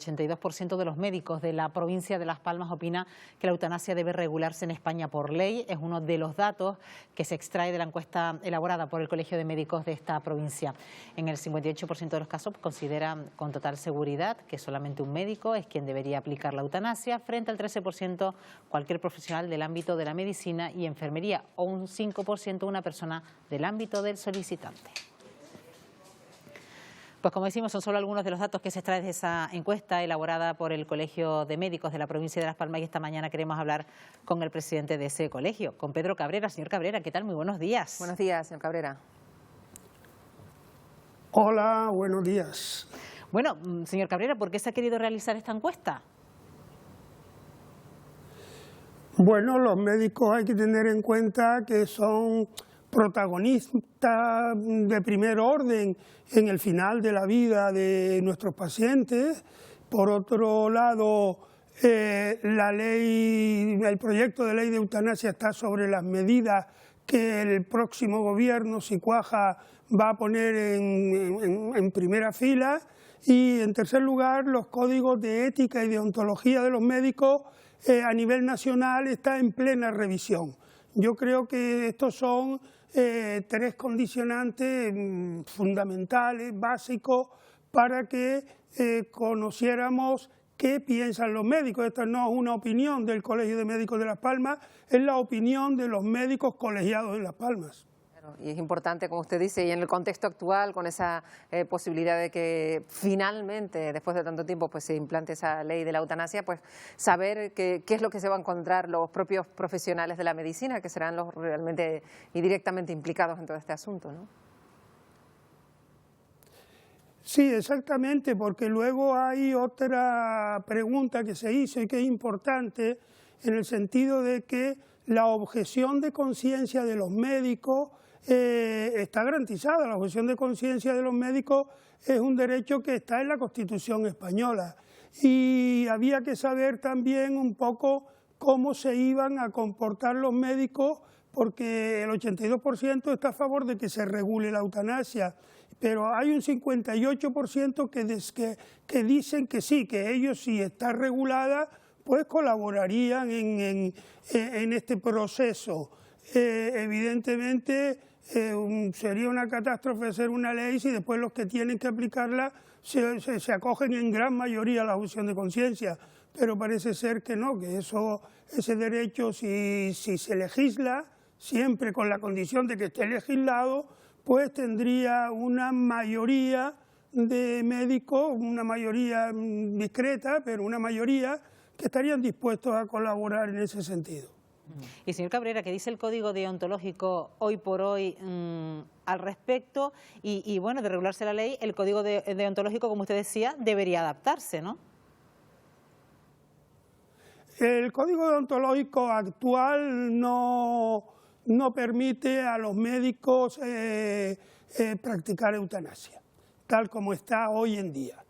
82% de los médicos de la provincia de Las Palmas opina que la eutanasia debe regularse en España por ley. Es uno de los datos que se extrae de la encuesta elaborada por el Colegio de Médicos de esta provincia. En el 58% de los casos consideran con total seguridad que solamente un médico es quien debería aplicar la eutanasia, frente al 13% cualquier profesional del ámbito de la medicina y enfermería, o un 5% una persona del ámbito del solicitante. Pues como decimos, son solo algunos de los datos que se extraen de esa encuesta elaborada por el Colegio de Médicos de la provincia de Las Palmas, y esta mañana queremos hablar con el presidente de ese colegio, con Pedro Cabrera. Señor Cabrera, ¿qué tal? Muy buenos días. Buenos días, señor Cabrera. Hola, buenos días. Bueno, señor Cabrera, ¿por qué se ha querido realizar esta encuesta? Bueno, los médicos hay que tener en cuenta que son protagonistas de primer orden en el final de la vida de nuestros pacientes. Por otro lado, el proyecto de ley de eutanasia está sobre las medidas que el próximo gobierno, si cuaja, va a poner en primera fila. Y en tercer lugar, los códigos de ética y deontología de los médicos a nivel nacional está en plena revisión. Yo creo que estos son tres condicionantes fundamentales, básicos, para que conociéramos qué piensan los médicos. Esta no es una opinión del Colegio de Médicos de Las Palmas, es la opinión de los médicos colegiados en Las Palmas. Y es importante, como usted dice, y en el contexto actual, con esa posibilidad de que finalmente, después de tanto tiempo, pues se implante esa ley de la eutanasia, pues saber qué es lo que se va a encontrar los propios profesionales de la medicina, que serán los realmente y directamente implicados en todo este asunto, ¿no? Sí, exactamente, porque luego hay otra pregunta que se hizo y que es importante, en el sentido de que la objeción de conciencia de los médicos está garantizada. La objeción de conciencia de los médicos es un derecho que está en la Constitución española, y había que saber también un poco cómo se iban a comportar los médicos, porque el 82% está a favor de que se regule la eutanasia, pero hay un 58% que dicen que sí, que ellos, si está regulada, pues colaborarían en este proceso. Evidentemente sería una catástrofe hacer una ley si después los que tienen que aplicarla se acogen en gran mayoría a la objeción de conciencia, pero parece ser que no, que ese derecho, si se legisla, siempre con la condición de que esté legislado, pues tendría una mayoría de médicos, una mayoría discreta, pero una mayoría que estarían dispuestos a colaborar en ese sentido. Y señor Cabrera, ¿qué dice el Código Deontológico hoy por hoy al respecto? Y bueno, de regularse la ley, el Código Deontológico, como usted decía, debería adaptarse, ¿no? El Código Deontológico actual no permite a los médicos practicar eutanasia, tal como está hoy en día,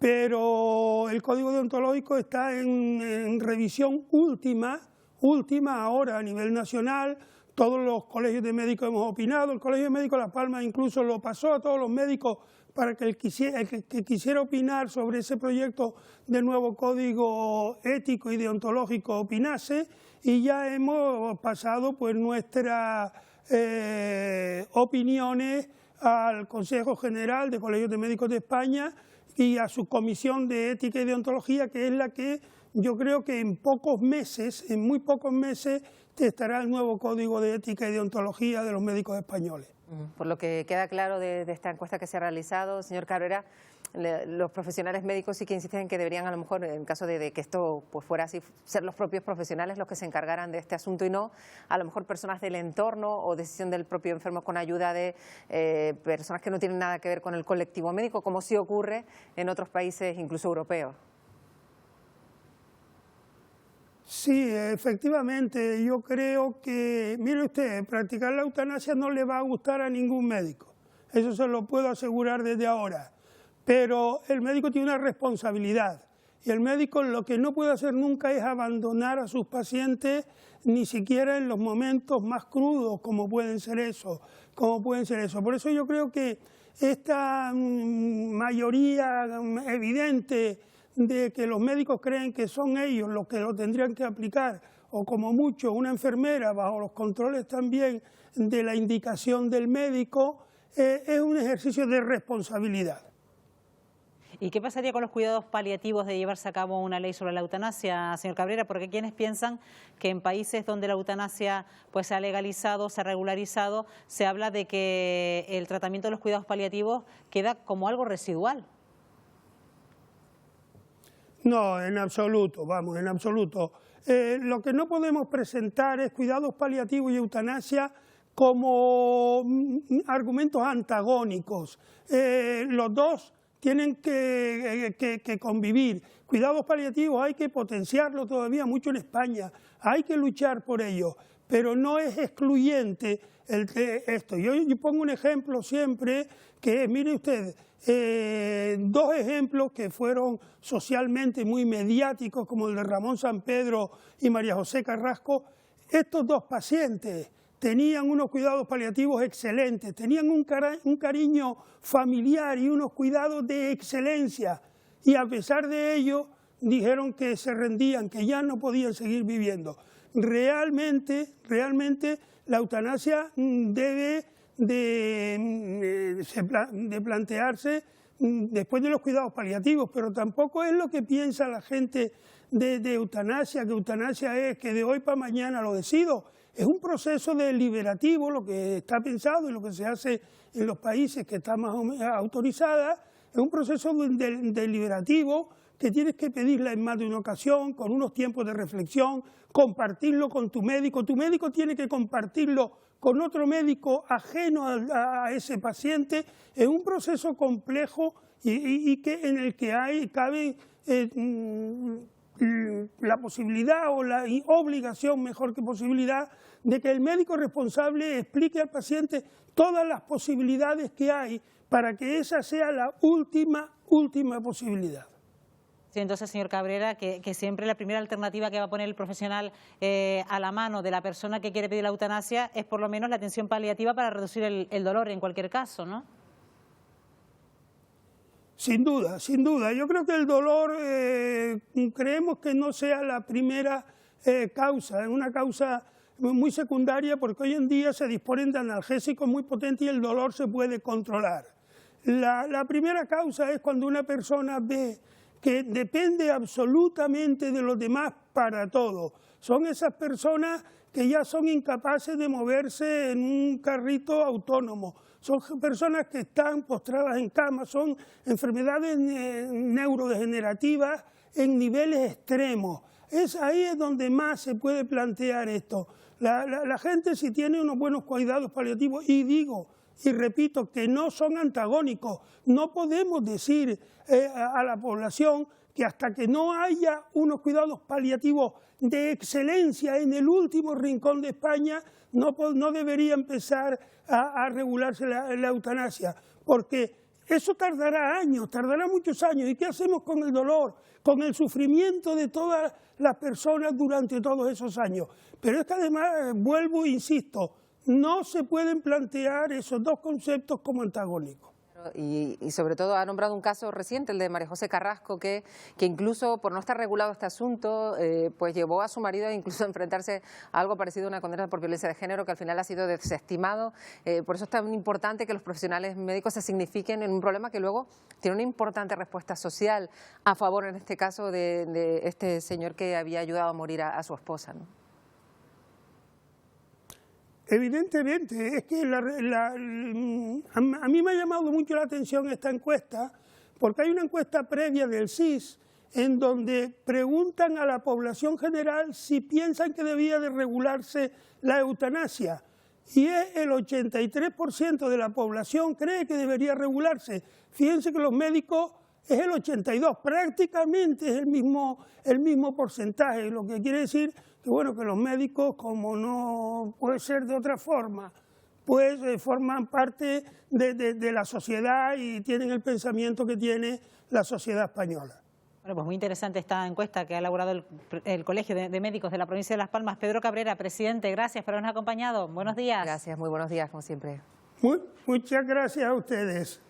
Pero el Código Deontológico está en revisión última ahora a nivel nacional. Todos los colegios de médicos hemos opinado. El Colegio de Médicos de Las Palmas incluso lo pasó a todos los médicos para que el que quisiera opinar sobre ese proyecto de nuevo código ético y deontológico opinase, y ya hemos pasado pues nuestras opiniones al Consejo General de Colegios de Médicos de España y a su Comisión de Ética y Deontología, que es la que yo creo que en muy pocos meses, estará el nuevo Código de Ética y Deontología de los médicos españoles. Por lo que queda claro de esta encuesta que se ha realizado, señor Cabrera, los profesionales médicos sí que insisten en que deberían, a lo mejor, en caso de que esto pues fuera así, ser los propios profesionales los que se encargaran de este asunto, y no a lo mejor personas del entorno o decisión del propio enfermo con ayuda de personas que no tienen nada que ver con el colectivo médico, como sí ocurre en otros países, incluso europeos. Sí, efectivamente, yo creo que, mire usted, practicar la eutanasia no le va a gustar a ningún médico, eso se lo puedo asegurar desde ahora, pero el médico tiene una responsabilidad, y el médico lo que no puede hacer nunca es abandonar a sus pacientes, ni siquiera en los momentos más crudos como pueden ser eso. Por eso yo creo que esta mayoría evidente de que los médicos creen que son ellos los que lo tendrían que aplicar, o como mucho una enfermera bajo los controles también de la indicación del médico, es un ejercicio de responsabilidad. ¿Y qué pasaría con los cuidados paliativos de llevarse a cabo una ley sobre la eutanasia, señor Cabrera? Porque hay quienes piensan que en países donde la eutanasia pues se ha legalizado, se ha regularizado, se habla de que el tratamiento de los cuidados paliativos queda como algo residual. No, en absoluto, vamos, en absoluto. Lo que no podemos presentar es cuidados paliativos y eutanasia como argumentos antagónicos. Los dos tienen que convivir. Cuidados paliativos hay que potenciarlo todavía mucho en España, hay que luchar por ello, pero no es excluyente esto. Yo pongo un ejemplo siempre que, mire usted, dos ejemplos que fueron socialmente muy mediáticos, como el de Ramón Sampedro y María José Carrasco. Estos dos pacientes tenían unos cuidados paliativos excelentes, tenían un cariño familiar y unos cuidados de excelencia, y a pesar de ello dijeron que se rendían, que ya no podían seguir viviendo. Realmente la eutanasia debe de plantearse después de los cuidados paliativos, pero tampoco es lo que piensa la gente de eutanasia, que eutanasia es que de hoy para mañana lo decido. Es un proceso deliberativo, lo que está pensado y lo que se hace en los países que está más o menos autorizada, es un proceso deliberativo que tienes que pedirla en más de una ocasión, con unos tiempos de reflexión, compartirlo con tu médico tiene que compartirlo con otro médico ajeno a ese paciente. Es un proceso complejo y en el que cabe la posibilidad o la obligación, mejor que posibilidad, de que el médico responsable explique al paciente todas las posibilidades que hay para que esa sea la última posibilidad. Sí, entonces, señor Cabrera, que siempre la primera alternativa que va a poner el profesional a la mano de la persona que quiere pedir la eutanasia es por lo menos la atención paliativa para reducir el dolor en cualquier caso, ¿no? Sin duda, sin duda. Yo creo que el dolor creemos que no sea la primera causa, es una causa muy secundaria, porque hoy en día se disponen de analgésicos muy potentes y el dolor se puede controlar. La primera causa es cuando una persona ve que depende absolutamente de los demás para todo. Son esas personas que ya son incapaces de moverse en un carrito autónomo. Son personas que están postradas en cama, son enfermedades neurodegenerativas en niveles extremos. Ahí es donde más se puede plantear esto. La gente, si tiene unos buenos cuidados paliativos, y digo y repito que no son antagónicos, no podemos decir a la población que hasta que no haya unos cuidados paliativos de excelencia en el último rincón de España, no debería empezar a regularse la eutanasia, porque eso tardará años, tardará muchos años. ¿Y qué hacemos con el dolor, con el sufrimiento de todas las personas durante todos esos años? Pero es que además, vuelvo e insisto, no se pueden plantear esos dos conceptos como antagónicos. Y sobre todo ha nombrado un caso reciente, el de María José Carrasco, que incluso por no estar regulado este asunto, pues llevó a su marido incluso a enfrentarse a algo parecido a una condena por violencia de género, que al final ha sido desestimado. Por eso es tan importante que los profesionales médicos se signifiquen en un problema que luego tiene una importante respuesta social a favor, en este caso, de este señor que había ayudado a morir a su esposa, ¿no? Evidentemente, es que a mí me ha llamado mucho la atención esta encuesta, porque hay una encuesta previa del CSIS en donde preguntan a la población general si piensan que debía de regularse la eutanasia, y el 83% de la población cree que debería regularse. Fíjense que los médicos es el 82%, prácticamente es el mismo porcentaje, lo que quiere decir que, bueno, que los médicos, como no puede ser de otra forma, pues forman parte de la sociedad y tienen el pensamiento que tiene la sociedad española. Bueno, pues muy interesante esta encuesta que ha elaborado el Colegio de Médicos de la provincia de Las Palmas. Pedro Cabrera, presidente, gracias por habernos acompañado. Buenos días. Gracias, muy buenos días, como siempre. Muchas gracias a ustedes.